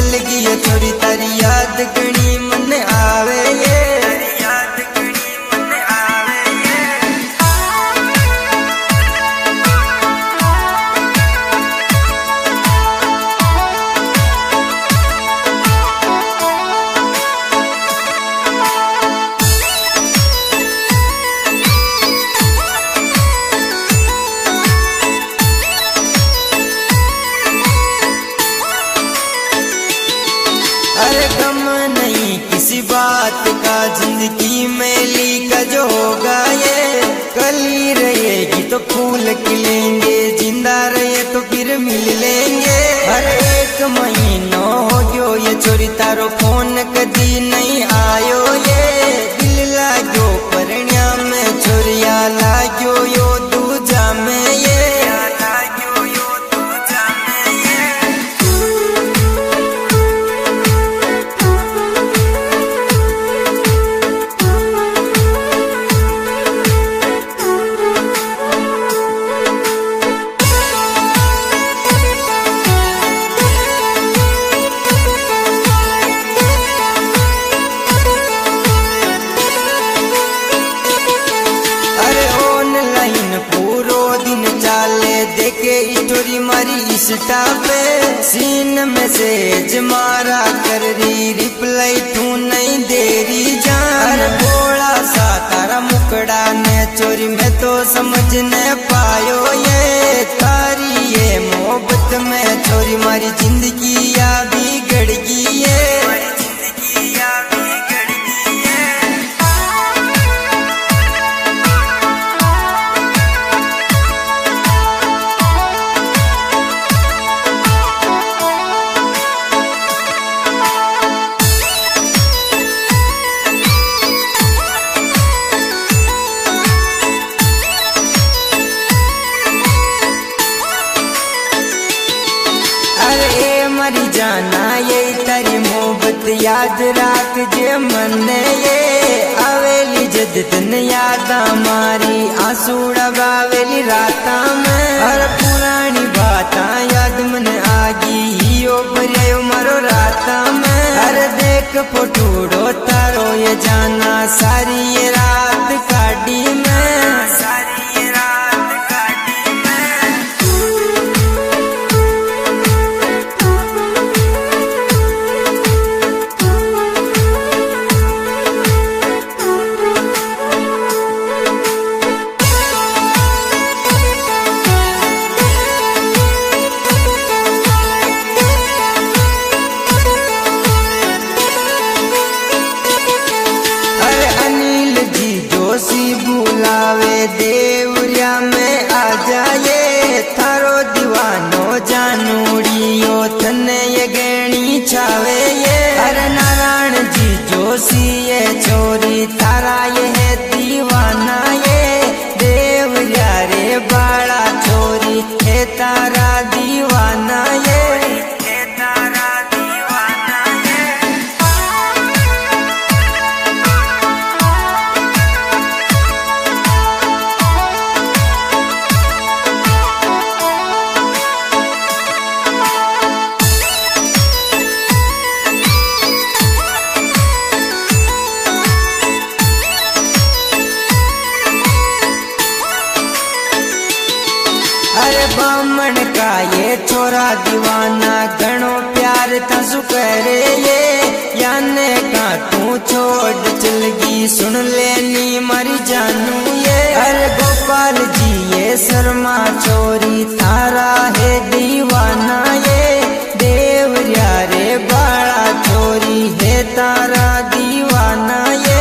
चल गई है छोरी तारी याद घणी मन आवे ये अरे गम नहीं किसी बात का जिंदगी में लीका जो होगा ये कली रहेगी तो फूल खिलेंगे जिंदा रहे तो फिर मिल लेंगे। हर एक महीना हो गयो ये छोरी तारो फोन कदी नहीं आयो ये दिल लागो परण्या में छोरिया लागो यो दूजा में ये स्टोरी मारी इंस्टा पे सीन मैसेज मारा कर री रिप्लाई तू नहीं दे रही जान भोला सा तारा मुकड़ा ने चोरी में तो समझ न पायो ये तारी ये मोहब्बत में चोरी मारी जिंदगी या बिगड़ गई है। मरी जाना ये तारी मोहब्बत याद राख जे मन ये आवेली जद तन याद मारी आंसूड़ा बावेली राता में हर पुरानी बात याद मन आगी यो भरियो मारो राता में हर देख फोटूड़ो तारो ये जाना सारी ये रात काटी में बुलावे देवरिया में आ जाए थारो दीवानो जानूड़ियो थने ये गहनी छावे ये अरे नारायण जी जोशी ये छोरी तारा ये है दीवाना ये देवरिया रे बाड़ा छोरी है तारा दीवाना ये अरे बामण का ये छोरा दीवाना घणो प्यार तसु करे ये याने का तू छोड़ चल गई सुन लेनी मरी जानू ये अरे गोपाल जी ये शर्मा छोरी तारा है दीवाना ये देवरिया रे बाड़ा छोरी है तारा दीवाना ये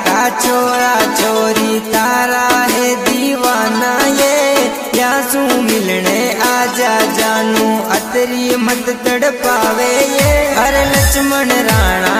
का छोरा छोरी तारा है दीवाना ये यासू मिलने आजा जानू अतरी मत तड़पावे ये अरे लक्ष्मण राणा